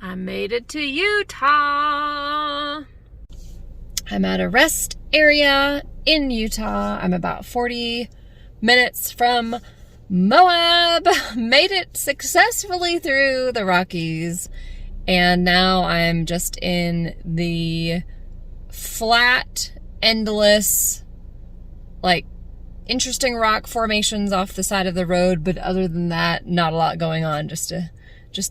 I made it to Utah. I'm at a rest area in Utah. I'm about 40 minutes from Moab. Made it successfully through the Rockies. And now I'm just in the flat, endless, like, interesting rock formations off the side of the road. But other than that, not a lot going on. Just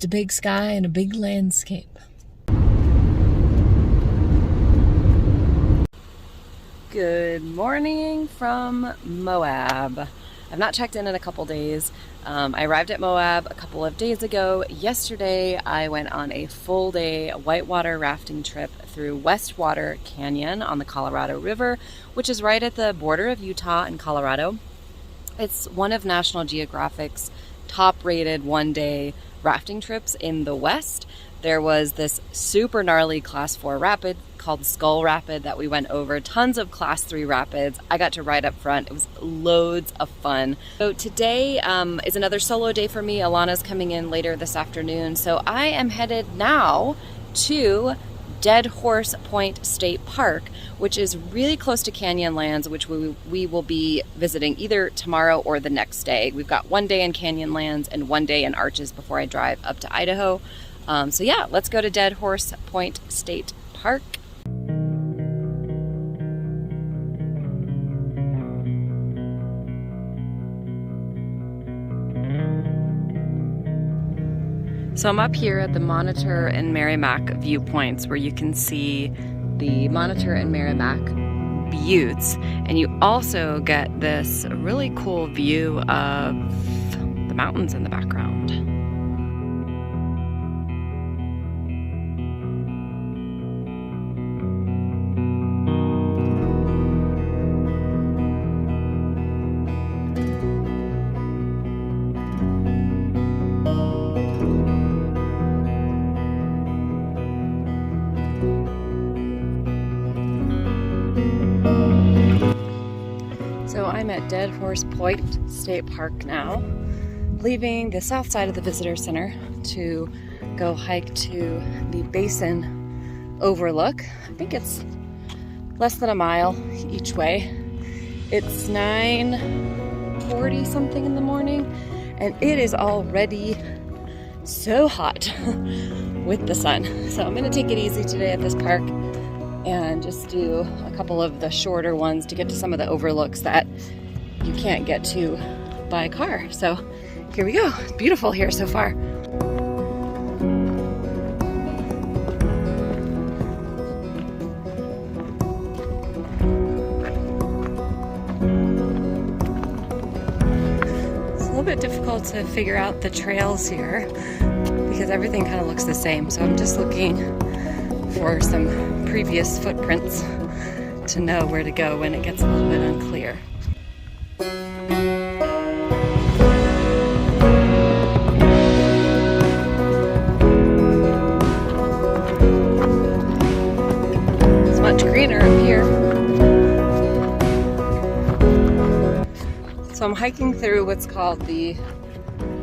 a big sky and a big landscape. Good morning from Moab. I've not checked in a couple days. I arrived at Moab a couple of days ago. Yesterday, I went on a full day whitewater rafting trip through Westwater Canyon on the Colorado River, which is right at the border of Utah and Colorado. It's one of National Geographic's top-rated one-day rafting trips in the West. There was this super gnarly Class 4 rapid called Skull Rapid that we went over, tons of Class 3 rapids. I got to ride up front. It was loads of fun. So today is another solo day for me. Alana's coming in later this afternoon. So I am headed now to Dead Horse Point State Park, which is really close to Canyonlands, which we will be visiting either tomorrow or the next day. We've got one day in Canyonlands and one day in Arches before I drive up to Idaho. So yeah, let's go to Dead Horse Point State Park. So I'm up here at the Monitor and Merrimack viewpoints where you can see the Monitor and Merrimack buttes, and you also get this really cool view of the mountains in the background. So I'm at Dead Horse Point State Park now, leaving the south side of the visitor center to go hike to the basin overlook. I think it's less than a mile each way. It's 9:40 something in the morning, and it is already so hot with the sun. So I'm gonna take it easy today at this park and just do a couple of the shorter ones to get to some of the overlooks that you can't get to by car. So here we go. It's beautiful here so far. It's a little bit difficult to figure out the trails here because everything kind of looks the same. So I'm just looking for some previous footprints to know where to go when it gets a little bit unclear. It's much greener up here. So I'm hiking through what's called the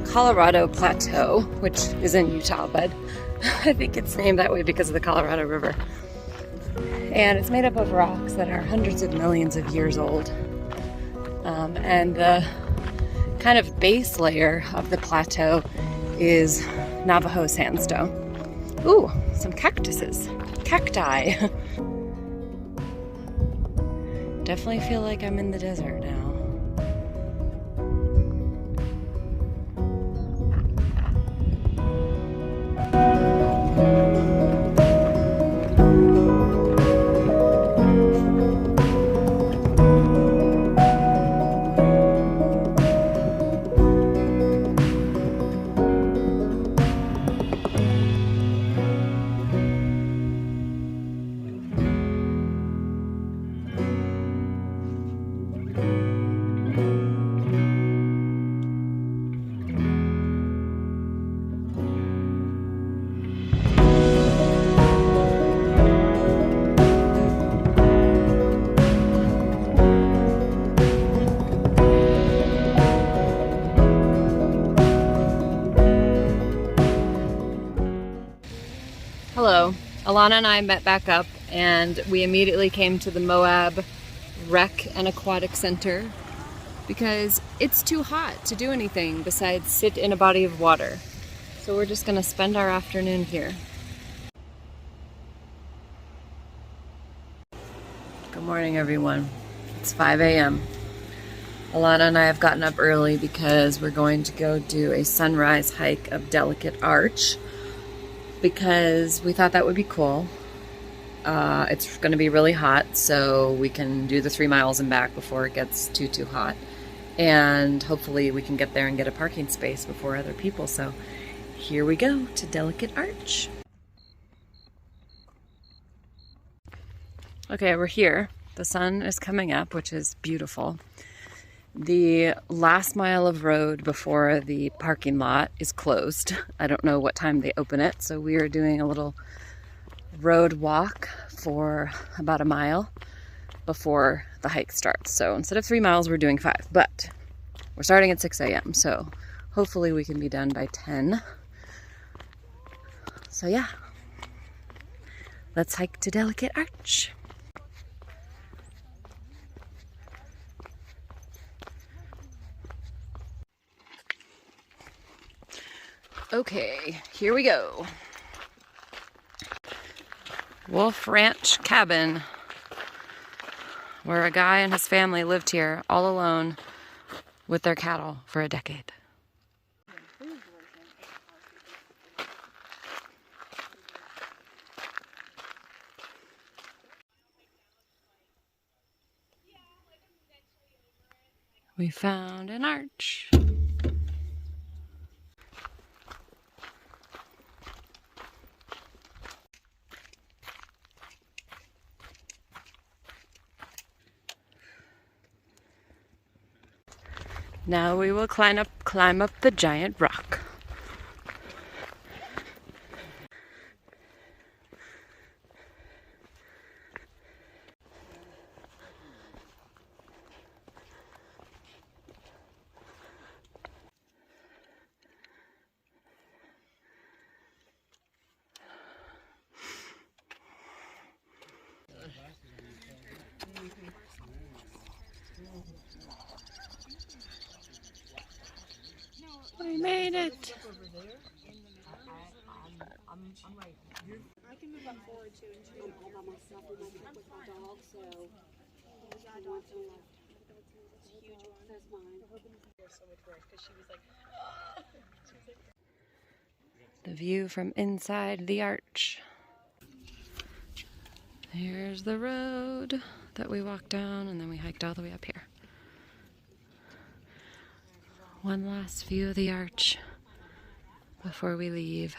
Colorado Plateau, which is in Utah, but I think it's named that way because of the Colorado River. And it's made up of rocks that are hundreds of millions of years old. And the kind of base layer of the plateau is Navajo sandstone. Ooh, some cactuses, cacti. Definitely feel like I'm in the desert now. Hello. Alana and I met back up and we immediately came to the Moab Rec and Aquatic Center because it's too hot to do anything besides sit in a body of water. So we're just gonna spend our afternoon here. Good morning, everyone. It's 5 a.m. Alana and I have gotten up early because we're going to go do a sunrise hike of Delicate Arch because we thought that would be cool. It's going to be really hot, so we can do the 3 miles and back before it gets too hot. And hopefully we can get there and get a parking space before other people. So here we go to Delicate Arch. Okay, we're here. The sun is coming up, which is beautiful. The last mile of road before the parking lot is closed. I don't know what time they open it, so we are doing a little road walk for about a mile before the hike starts. So instead of 3 miles, we're doing 5, but we're starting at 6 a.m. So hopefully we can be done by 10. So yeah, let's hike to Delicate Arch. Okay, here we go. Wolf Ranch Cabin, where a guy and his family lived here all alone with their cattle for a decade. We found an arch. Now we will climb up the giant rock. We made it. I can move on forward too. I'm all by myself with my dog, so I don't feel like it's a huge one. That's mine. So much work because she was like, The view from inside the arch. Here's the road that we walked down, and then we hiked all the way up here. One last view of the arch before we leave.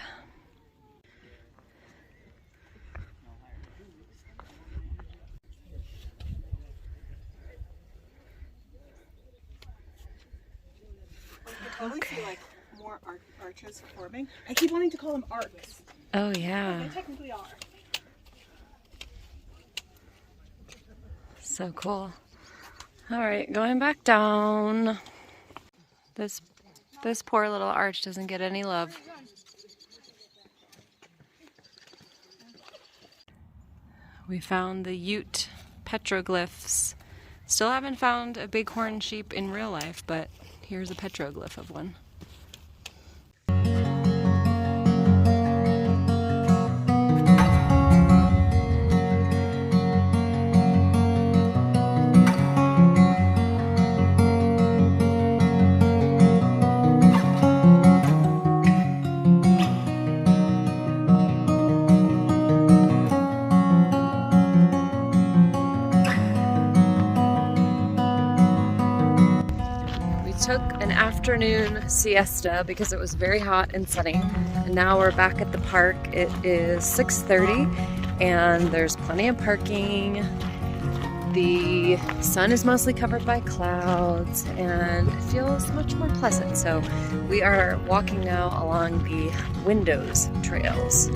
okay. Like more arches forming. I keep wanting to call them arcs. Oh yeah. They technically are. So cool. All right, going back down. This poor little arch doesn't get any love. We found the Ute petroglyphs. Still haven't found a bighorn sheep in real life, but here's a petroglyph of one. Took an afternoon siesta because it was very hot and sunny, and now we're back at the park. It is 6:30 and there's plenty of parking. The sun is mostly covered by clouds and it feels much more pleasant. So we are walking now along the Windows trails.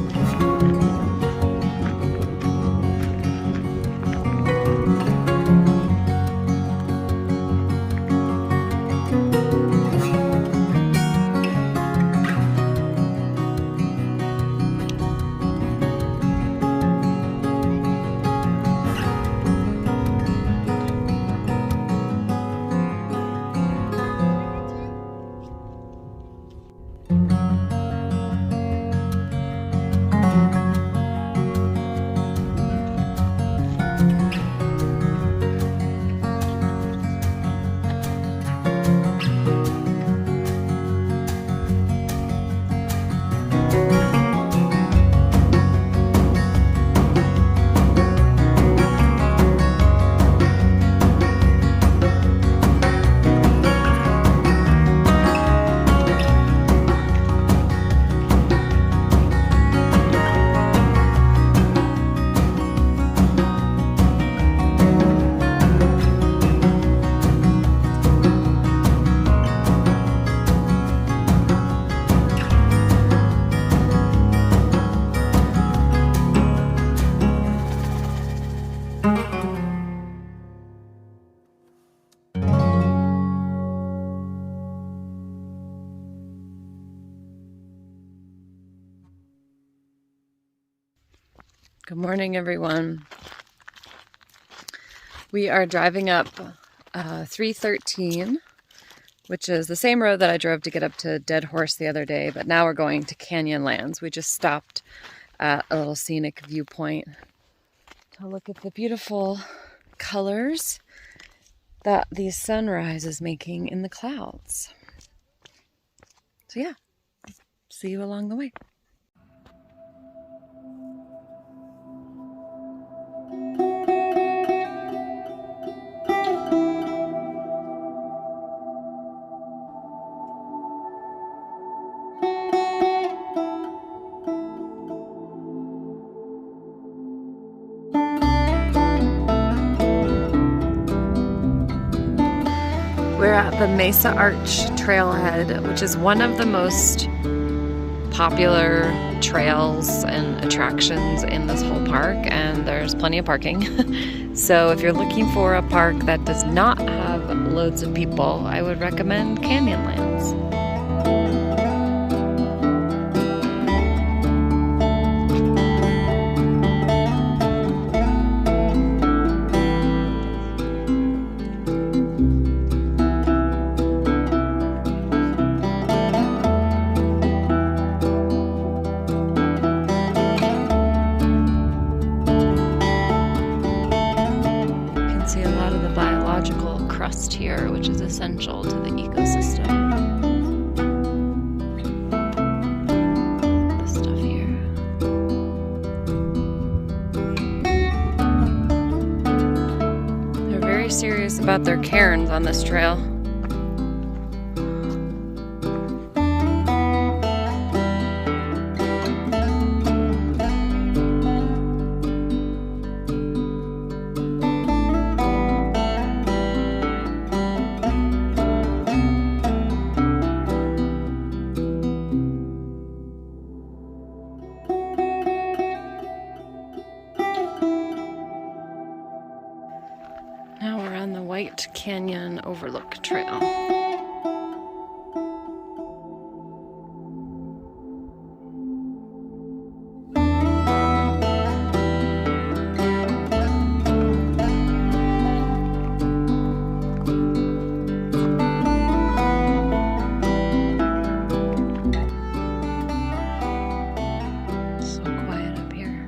Good morning, everyone. We are driving up 313, which is the same road that I drove to get up to Dead Horse the other day, but now we're going to Canyonlands. We just stopped at a little scenic viewpoint to look at the beautiful colors that the sunrise is making in the clouds. So yeah, see you along the way. We're at the Mesa Arch trailhead, which is one of the most popular trails and attractions in this whole park, and there's plenty of parking. So if you're looking for a park that does not have loads of people, I would recommend Canyonlands. See a lot of the biological crust here, which is essential to the ecosystem. This stuff here. They're very serious about their cairns on this trail. Now we're on the White Canyon Overlook Trail. So quiet up here.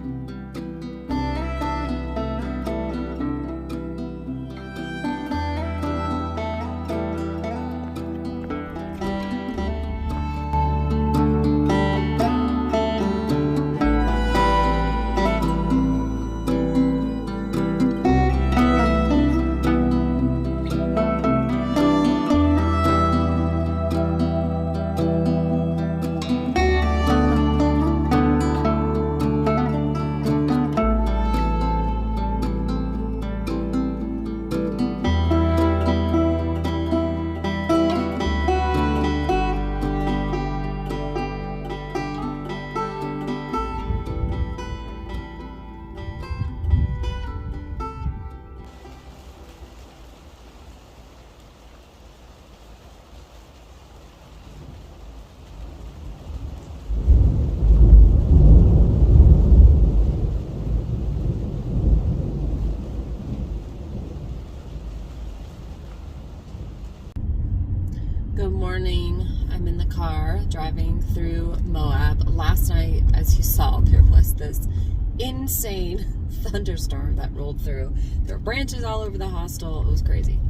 Good morning. I'm in the car driving through Moab. Last night, as you saw, there was this insane thunderstorm that rolled through. There were branches all over the hostel. It was crazy.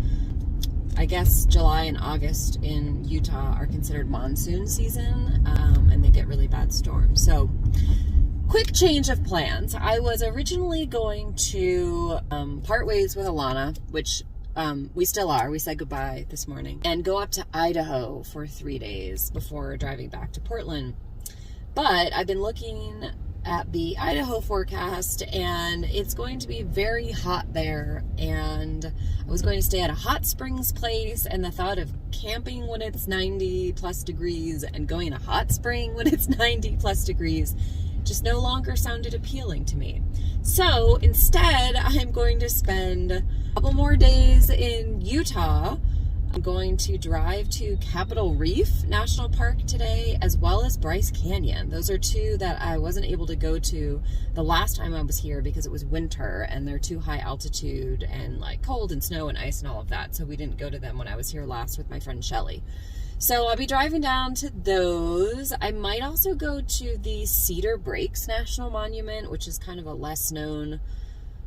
I guess July and August in Utah are considered monsoon season, and they get really bad storms. So, quick change of plans. I was originally going to part ways with Alana, which we still are. We said goodbye this morning, and go up to Idaho for 3 days before driving back to Portland. But I've been looking at the Idaho forecast, and it's going to be very hot there, and I was going to stay at a hot springs place, and the thought of camping when it's 90 plus degrees and going to a hot spring when it's 90 plus degrees just no longer sounded appealing to me. So instead, I'm going to spend a couple more days in Utah, I'm going to drive to Capitol Reef National Park today, as well as Bryce Canyon. Those are two that I wasn't able to go to the last time I was here because it was winter and they're too high altitude and like cold and snow and ice and all of that. So we didn't go to them when I was here last with my friend Shelly. So I'll be driving down to those. I might also go to the Cedar Breaks National Monument, which is kind of a less known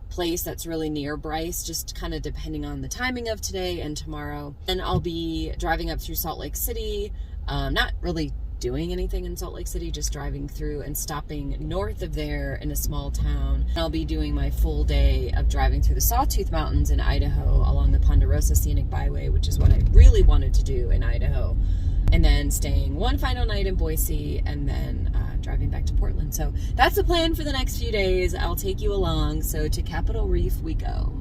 place that's really near Bryce, just kind of depending on the timing of today and tomorrow. And I'll be driving up through Salt Lake City, not really doing anything in Salt Lake City, just driving through and stopping north of there in a small town. And I'll be doing my full day of driving through the Sawtooth Mountains in Idaho along the Ponderosa Scenic Byway, which is what I really wanted to do in Idaho. And then staying one final night in Boise and then driving back to Portland. So that's the plan for the next few days. I'll take you along. So to Capitol Reef we go.